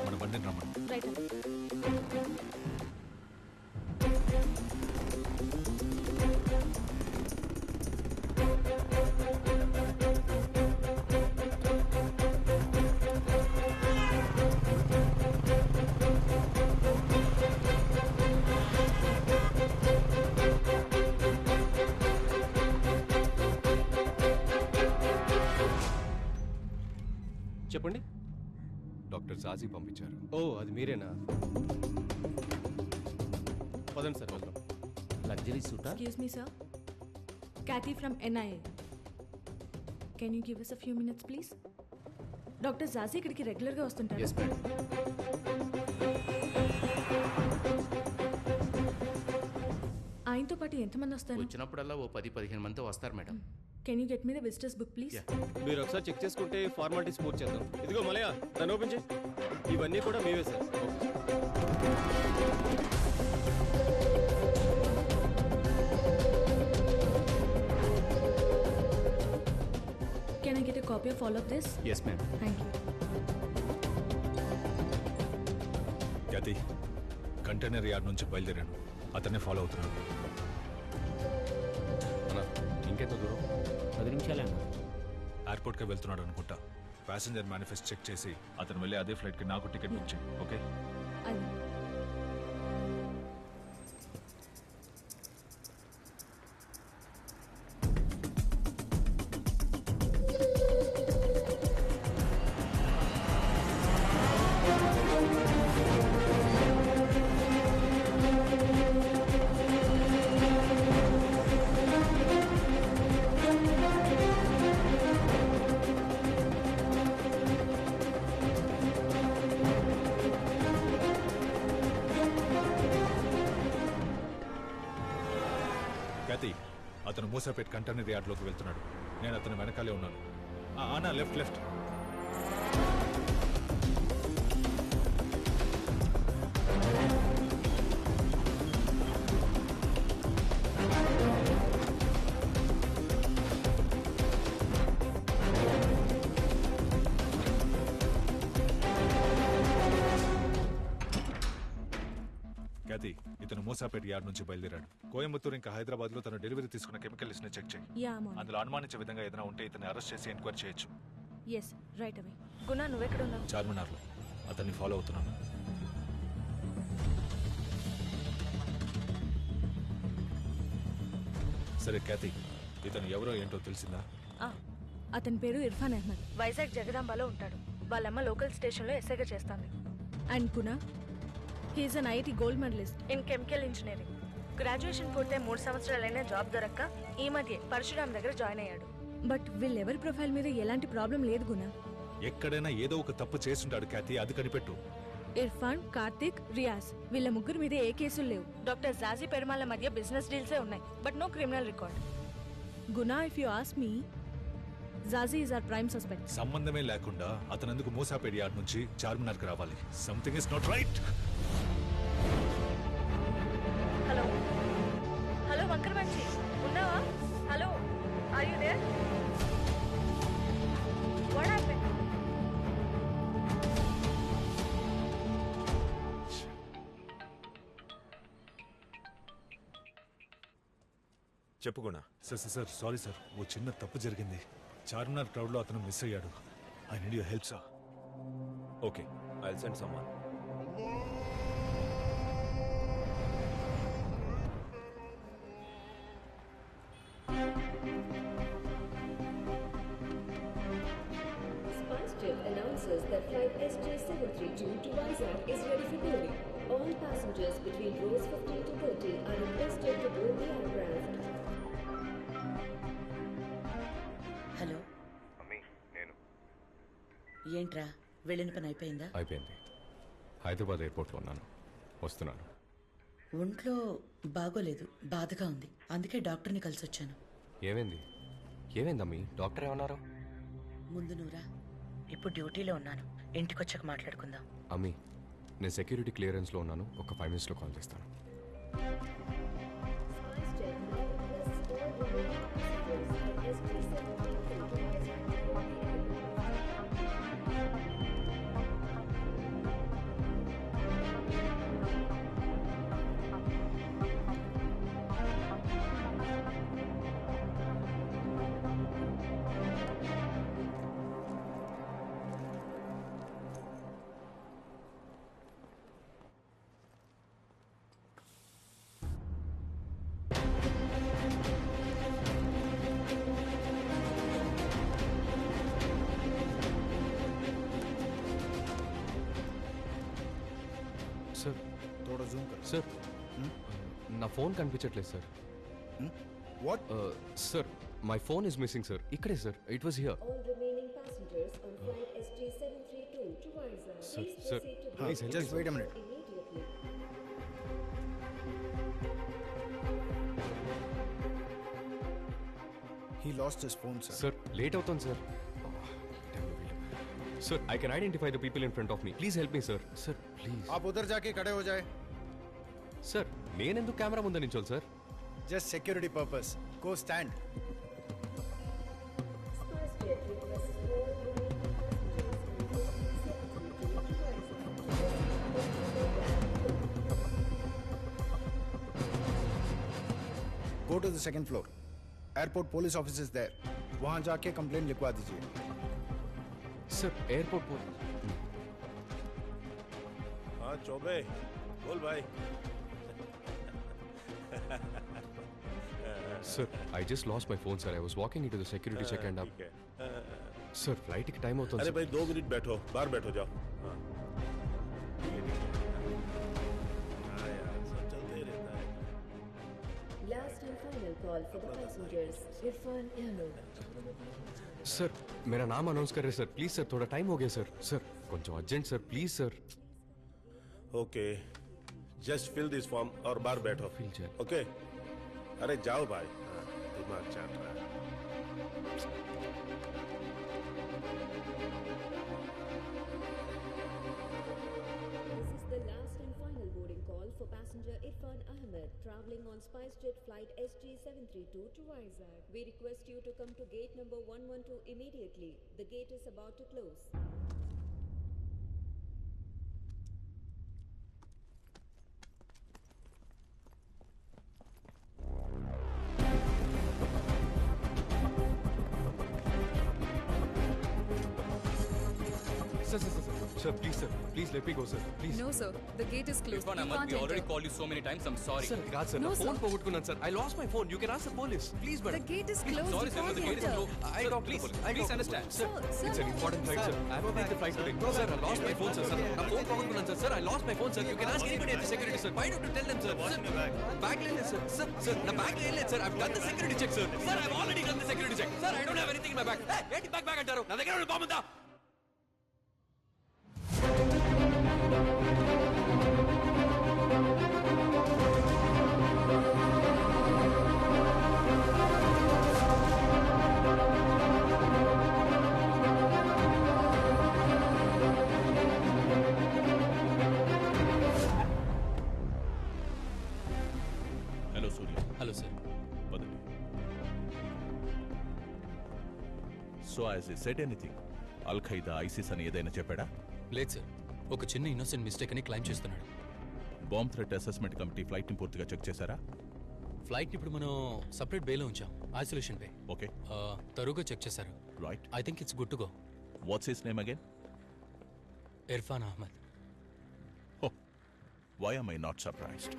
మన బండిని రమ్మని. రైట్. చెప్పండి. డాక్టర్ జాజీ పంపించారు. ఓ, అది మీరేనా? పదండి సార్, వెళ్దాం. Luxury సూటా? Excuse me, sir. Kathy from NIA. Can you give us a few minutes, please? Doctor Jaji ఇక్కడికి రెగ్యులర్గా వస్తుంటారు. Yes madam. ఆయనతో పాటు ఎంతమంది వస్తారు? వచ్చినప్పుడల్లా ఓ 10-15 మంది వస్తారు madam. Can you get me the visitors book please? మీరు ఒకసారి చెక్ చేసుకుంటే ఫార్మాలిటీస్ పూర్తి చేద్దాం. ఇదిగో మలయా, నన్ను ఓపెన్ చేయి. ఇవన్నీ కూడా మీవే sir. Can I get a copy of all of this? Yes madam. Thank you. Gati container yard నుంచి బయలుదేరాను. అతన్ని ఫాలో అవుతున్నాను. ఇంకెంత దూరం? 10 నిమిషాలే అన్న. ఎయిర్పోర్ట్కి వెళ్తున్నాడు అనుకుంటా. ప్యాసింజర్ మేనిఫెస్ట్ చెక్ చేసి అతను వెళ్ళి అదే ఫ్లైట్కి నాకు టికెట్ బుక్ చేయి. ఓకే? అది గతి అతను మూసాపేట్ కంటైనర్ యార్డ్లోకి వెళ్తున్నాడు. నేను అతను వెనకాలే ఉన్నాను. ఆనా లెఫ్ట్ లెఫ్ట్. గతి ఇతను మూసాపేట్ యార్డ్ నుంచి బయలుదేరాడు. కోయంబత్తూరు ఇంకా హైదరాబాద్ లో తన డెలివరీ తీసుకున్న కెమికల్ లిస్ట్ ని చెక్ చేయి. Yeah ma'am. అందులో అనుమానించే విధంగా ఏదైనా ఉంటే ఇతన్ని అరెస్ట్ చేసి ఎంక్వైరీ చేయొచ్చు. ఎస్, రైట్ అవే. గుణ, నువ్వెక్కడ ఉన్నావు? చార్మినార్ లో. అతన్ని ఫాలో అవుతున్నాను. సరే క్యాతి, ఇతను ఎవరో ఏంటో తెలిసిందా? అతని పేరు ఇర్ఫాన్ అహ్మద్. వైజాగ్ జగదాంబలో ఉంటాడు. వాళ్ళమ్మ లోకల్ స్టేషన్లో ఎస్ఐగా చేస్తాంది. And Kuna, he is an IIT gold medalist in chemical engineering. Graduation పూర్తయి 3 సంవత్సరాలైనా జాబ్ దొరక్క ఈ మధ్య పరశురామ్ దగ్గర జాయిన్ అయ్యాడు. బట్ వీళ్ళెవరి ప్రొఫైల్ మీద ఎలాంటి ప్రాబ్లం లేదు గుణ. ఎక్కడైనా ఏదో ఒక తప్పు చేస్తుంటాడు క్యాతి, అది కనిపెట్టు. ఇర్ఫాన్, కార్తిక్, రియాజ్ వీళ్ళ ముగ్గురు మీద ఏ కేసులు లేవు. డాక్టర్ జాజీ పెరుమాళ్ళ మధ్య బిజినెస్ డీల్సే ఉన్నాయి, but no criminal record. Guna, if you ask me, Jaji is our prime suspect. సంబంధమే లేకుండా అతనందుకు మూసాపేట్ యార్డ్ నుంచి చార్మినార్ కి రావాలి. Something is not right. Hello hello Vankaramanchi, ఉన్నావా? Hello, are you there? What happened? చెప్పు గుణ. సార్ సారీ సార్, ఓ చిన్న తప్పు జరిగింది. చార్మినార్ క్రౌడ్ లో అతను మిస్ అయ్యాడు. I need your help sir. Okay, I will send someone. SpiceJet announces that flight SJ732 to Vizag is ready for boarding. All passengers between rows 15 to 30 are requested to board the aircraft. Hello అమ్మీ, నేను. ఏంట్రా, వెళ్ళిన పని అయిపోయిందా? అయిపోయింది. హైదరాబాద్ ఎయిర్పోర్ట్లో ఉన్నాను, వస్తున్నాను. ఒంట్లో బాగోలేదు, బాధగా ఉంది. అందుకే డాక్టర్ని కలిసి వచ్చాను. ఏమైందమ్మీ? డాక్టర్ ఏమన్నారు? ముందు నువ్వురా, ఇప్పుడు డ్యూటీలో ఉన్నాను. ఇంటికొచ్చాక మాట్లాడుకుందాం. అమ్మీ, నేను సెక్యూరిటీ క్లియరెన్స్లో ఉన్నాను. ఒక 5 minutesలో కాల్ చేస్తాను. SpiceJet now requests all remaining passengers at SJ732 to Vizag to board the aircraft. थोड़ा जूम कर సార్ నా ఫోన్ కనిపించట్లేదు sir. What sir my phone is missing sir. ఇక్కడే sir, it was here. All remaining passengers on flight SG732 to Vizag, Sir, please sir, proceed to please help me, just sir. wait a minute. immediately. He lost his phone, sir. Sir late అవుతుంది sir. Sir I can identify the people in front of me. Please help me sir. Sir please. आप उधर जाके खड़े हो जाए. Sir నేనెందుకు camera ముందు నించోవాలి sir? Just security purpose. Go stand. SpiceJet requests all remaining passengers on flight SG732 to Vizag. Go to the second floor. Airport police office is there. वहाँ जाके कंप्लेंट लिखवा दीजिए. సార్ ఎయిర్పోర్ట్ हाँ चौबे बोल भाई. Sir I just lost my phone sir. I was walking in to the security check and ठीक है. Sir ఫ్లైట్కి time అవుతుంది अरे సార్. भाई 2 मिनट बैठो, बाहर बैठो जाओ. हाँ ठीक है. हाँ यार सब चलते ही रहता है. Last and final call for the passengers. Irfan Ahmed. Sir मेरा नाम अनाउंस कर रहे सर. प्लीज सर थोड़ा टाइम हो गया सर. सर కొంచెం urgent sir please sir. Okay just fill this form और बाहर बैठो. Fill जाए. ओके अरे जाओ भाई. हाँ, दिमाग चल रहा है. This is the last and final boarding call for passenger Irfan Ahmed traveling on SpiceJet flight SG732 to Vizag. We request you to come to gate number 112 immediately. The gate is about to close. Sir sir sir sir please sir please let me go sir please. No, sir. The gate is closed. Irfan You Ahmed, can't we already enter. called you so many times. I'm sorry. Sir కాదు sir No, నా sir. Phone పోగొట్టుకున్నాను sir. I last my phone. You can ask the police please The madam. gate is closed. Sorry, You sir, but the can't gate is enter. closed. I Sir, talked to please, the police. I please talked to the understand. police. Sir, Sir, it's an no. important flight, sir. I have to take the flight today. Sir, I lost my phone, sir. Sir, నా phone పోగొట్టుకున్నాను sir. Sir, I lost my phone, sir. You can ask anybody at the security, sir. Why don't you tell them, sir? Sir, bag లేదు, sir. Sir, నా bag లేదు, sir. I've done the security check, sir. Sir, I've already done the security check. Sir, I don't have anything in my bag. Hey, ఏంటి bag అంటారు? నా దగ్గర ఉన్న bomb ఉందా? Hello Surya hello sir. పదండి. So as a said anything Al Qaeda ISIS అని ఏదైనా చెప్పాడా? లేదు సార్, ఒక చిన్న ఇన్నోసెంట్ మిస్టేక్ అని క్లైమ్ చేస్తున్నాడు. బాంబ్ థ్రెట్ అసెస్మెంట్ కమిటీ ఫ్లైట్ని పూర్తిగా చెక్ చేశారా? ఫ్లైట్ ఇప్పుడు మనం సపరేట్ బేలో ఉంచాం, ఐసోలేషన్ బే. ఓకే తరువుగా చెక్ చేశారు. Right. I think it's good to go. What's his name again? Irfan Ahmed. హో, why am I not surprised?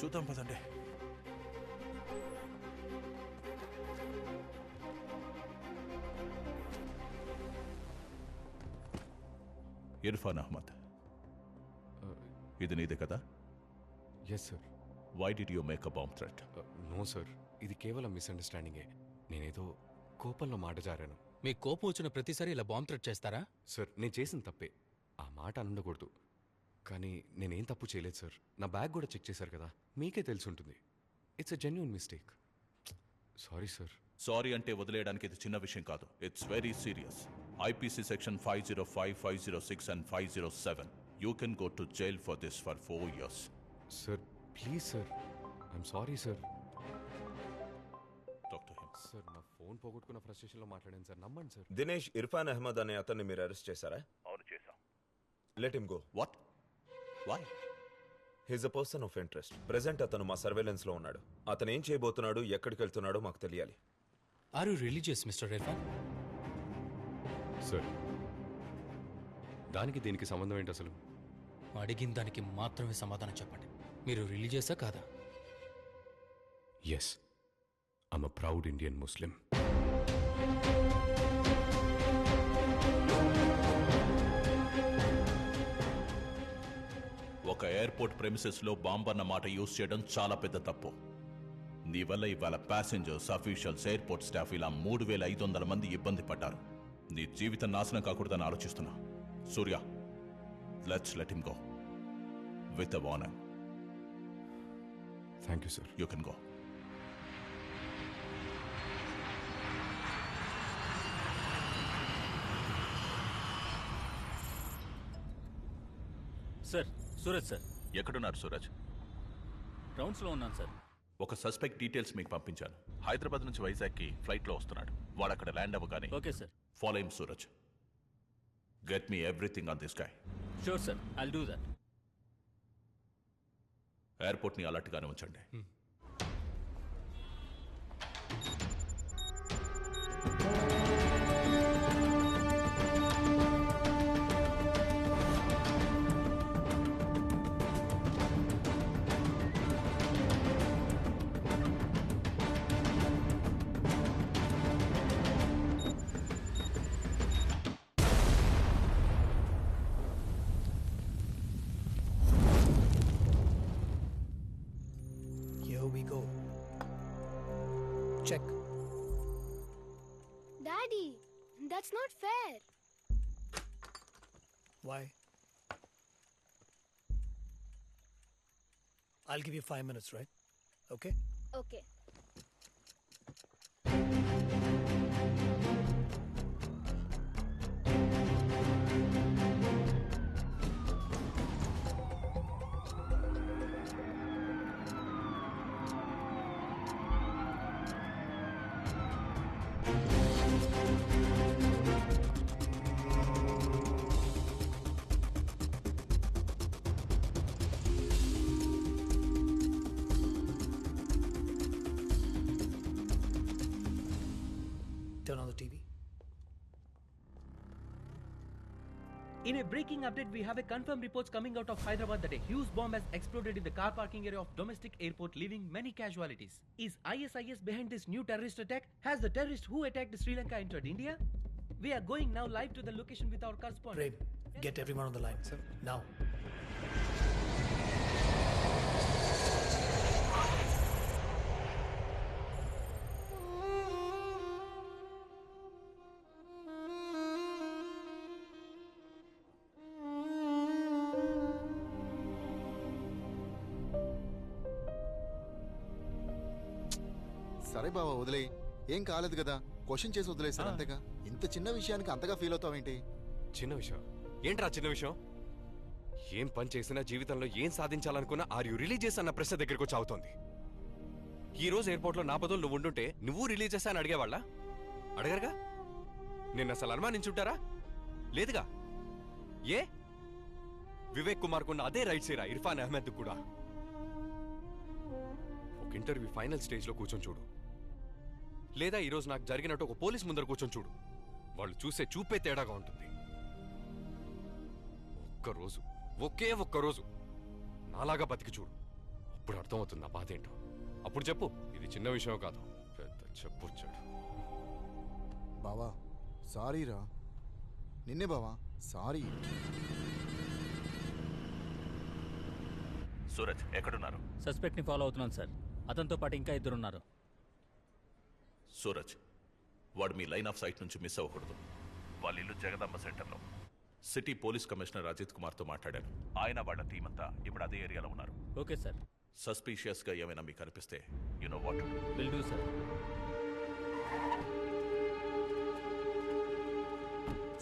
చూద్దాం పదండి. ఇర్ఫాన్ అహ్మద్, ఇది నీదే కదా? Yes sir. Why did you make a bomb threat? No sir, ఇది కేవలం మిస్అండర్స్టాండింగే. నేనేదో కోపంలో మాట జారాను. మీకు కోపం వచ్చిన ప్రతిసారి ఇలా బాంబ్ థ్రెట్ చేస్తారా? సార్ నేను చేసిన తప్పే, ఆ మాట అనకూడదు. కానీ నేనేం తప్పు చేయలేదు సార్. నా బ్యాగ్ కూడా చెక్ చేశారు కదా, మీకే తెలిసి ఉంటుంది. It's a genuine mistake. Sorry sir. Sorry అంటే వదిలేయడానికి ఇది చిన్న విషయం కాదు. It's very serious. IPC section 505, 506 and 507. You can go to jail for this for 4 years. Sir please sir, I'm sorry sir. Talk to him. Sir నా phone పోగొట్టుకున్న ఫ్రస్ట్రేషన్లో మాట్లాడాను sir, నమ్మండి సార్. దినేష్ ఇర్ఫాన్ అహ్మద్ అనే అతన్ని మీరు అరెస్ట్ చేశారా? అవును చేశాం. Let him go. What? Why? He's a person of interest. Present అతను మా సర్వేలెన్స్ లో ఉన్నాడు. అతను ఏం చేయబోతున్నాడు, ఎక్కడికి వెళ్తున్నాడో మాకు తెలియాలి. Are you religious mister Irfan? Sir దానికి దీనికి సంబంధం ఏంటి అసలు? అడిగిన దానికి మాత్రమే సమాధానం చెప్పండి. మీరు రిలీజియసా కాదా? Yes, I'm a proud Indian Muslim. ఒక ఎయిర్పోర్ట్ ఎయిర్పోర్ట్ ప్రెమిసెస్లో బాంబ్ అన్న మాట యూజ్ చేయడం చాలా పెద్ద తప్పు. నీ వల్ల ఇవాళ ప్యాసింజర్స్, అఫీషియల్స్, ఎయిర్పోర్ట్ స్టాఫ్ ఇలా 3,500 మంది ఇబ్బంది పడ్డారు. నీ జీవితం నాశనం కాకూడదని ఆలోచిస్తున్నా. Surya, let's let him go with a warning. Thank you sir. You can go. Sir, Suraj sir. ఎక్కడున్నారు సూరజ్? రౌండ్స్లో ఉన్నాను సార్. ఒక సస్పెక్ట్ డీటెయిల్స్ మీకు పంపించాను. హైదరాబాద్ నుంచి వైజాగ్కి ఫ్లైట్లో వస్తున్నాడు. వాడు అక్కడ ల్యాండ్ అవ్వగానే okay sir. Follow him Suraj. Get me everything on this guy. Sure sir, I'll do that. ఎయిర్పోర్ట్ని అలర్ట్గానే ఉంచండి. Here we go. Check. Daddy, that's not fair. Why? I'll give you 5 minutes, right? Okay? Okay. Turn on the TV. In a breaking update, we have a confirmed reports coming out of Hyderabad that a huge bomb has exploded in the car parking area of domestic airport, leaving many casualties. Is ISIS behind this new terrorist attack? Has the terrorist who attacked Sri Lanka entered India? We are going now live to the location with our correspondent. Prem, get everyone on the line. Sir. Now. సరే బావా, వదిలే. ఏం కాలేదు కదా, question చేసి వదిలేసారు అంతేగా. ఇంత చిన్న విషయానికి అంతగా ఫీల్ అవుతావేంటి? చిన్న విషయం ఏంట్రా? చిన్న విషయం ఏం పని చేసినా, జీవితంలో ఏం సాధించాలనుకున్నా ఆర్ యు రిలీజియస్ అన్న ప్రశ్న దగ్గరికి వచ్చి అవుతోంది. ఈ రోజు ఎయిర్పోర్ట్లో నా బదులు నువ్వు ఉండుంటే నువ్వు రిలీజియస్ అని అడిగేవాళ్ళ? అడగరుగా. నిన్న అసలు అనుమానించుంటారా? లేదుగా. ఏ వివేక్ కుమార్ కున్న అదే రైట్స్ ఏరా ఇర్ఫాన్ అహ్మద్ కూడా. ఒక ఇంటర్వ్యూ ఫైనల్ స్టేజ్లో కూర్చొని చూడు, లేదా ఈరోజు నాకు జరిగినట్టు ఒక పోలీస్ ముందర కూర్చొని చూడు. వాళ్ళు చూసే చూపే తేడాగా ఉంటుంది. ఒక్కరోజు, ఒకే ఒక్కరోజు నాలాగా బతికి చూడు, అప్పుడు అర్థమవుతుంది నా బాధ ఏంటో. అప్పుడు చెప్పు ఇది చిన్న విషయం కాదు, పెద్ద చెప్పొచ్చాడు. బావా సారీ రా. నిన్నే బావా, సారీ. సూరజ్ ఎక్కడున్నారు? సస్పెక్ట్ని ఫాలో అవుతున్నాను సార్. అతనితో పాటు ఇంకా 2 ఉన్నారు. సూరజ్, వాడు మీ లైన్ ఆఫ్ సైట్ నుంచి మిస్ అవ్వకూడదు. వాళ్ళ ఇల్లు జగదాంబ సెంటర్లో. సిటీ పోలీస్ కమిషనర్ అజిత్ కుమార్తో మాట్లాడాను. ఆయన వాళ్ళ టీం అంతా ఇప్పుడు అదే ఏరియాలో ఉన్నారు. Okay sir. సస్పీషియస్గా ఏమైనా మీకు అనిపిస్తే you know what to do. Will do sir.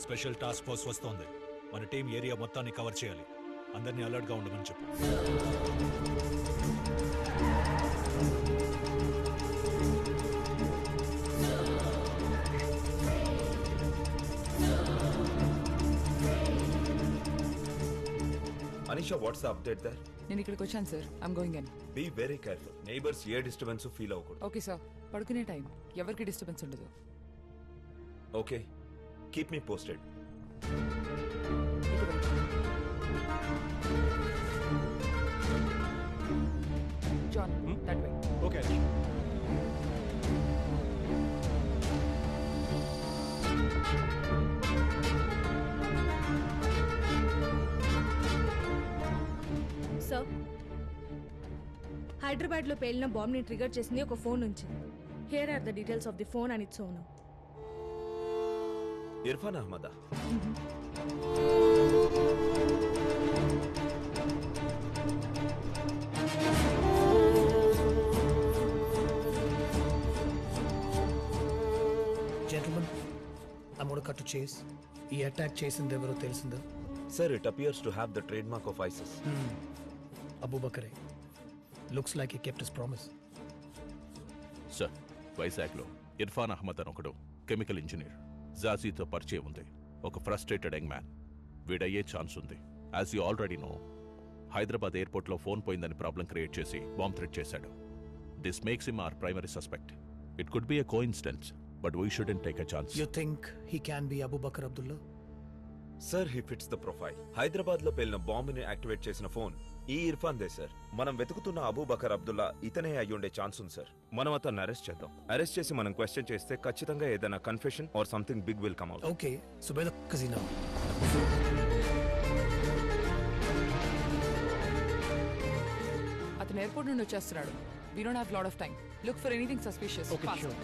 Special task force వస్తోంది. మన టీం ఏరియా మొత్తాన్ని కవర్ చేయాలి. అందరినీ అలర్ట్గా ఉండమని చెప్పు. Anisha, what's the update there? నేను ఇక్కడికి వచ్చాను సార్. I'm going in. Be very careful. Neighbors ఏ డిస్టర్బెన్స్ ఫీల్ అవ్వకూడదు. Okay sir. పడుకునే టైం, ఎవరికి డిస్టర్బెన్స్ ఉండదు. Okay, keep me posted. John, that way. Okay. Sir, Hyderabad లో పేలిన బాంబ్ ని ట్రిగర్ చేసింది ఒక ఫోన్ నుంచి. Here are the details of the phone and its owner. Irfan అహ్మదా? Gentlemen, I'm going to cut to chase. ఈ అటాక్ చేసింది ఎవరో తెలిసిందా? Sir, it appears to have the trademark of ISIS. Abu Bakare. Looks like he kept his promise. Sir, వైజాగ్లో ఇర్ఫాన్ అహ్మద్ అని ఒకడు chemical engineer. జాజీతో పరిచయం ఉంది. ఒక ఫ్రస్ట్రేటెడ్ యంగ్ మ్యాన్. వీడయ్యే ఛాన్స్ ఉంది. As you already know, Hyderabad ఎయిర్పోర్ట్లో ఫోన్ పోయిందని ప్రాబ్లం క్రియేట్ చేసి బాంబ్ థ్రెట్ చేశాడు. This makes him our primary suspect. It could be a coincidence, but we shouldn't take a chance. You think he can be Abu Bakr Abdullah? Sir, he fits the profile. Hyderabad లో పేలిన బాంబుని activate చేసిన phone ఈ Irfan they sir. మనం వెతుకుతున్న Abu Bakr Abdullah ఇతనే అయ్యుండే chance ఉంది sir. మనం అతన్ని arrest చేద్దాం. అరెస్ట్ చేసి మనం క్వశ్చన్ చేస్తే ఖచ్చితంగా ఏదైనా confession or something big will come out. Okay, so by the casino. అతను ఎయిర్పోర్ట్ నుండి వచ్చేస్తున్నాడు. We don't have lot of time. Look for anything suspicious. Okay, Fast. sure.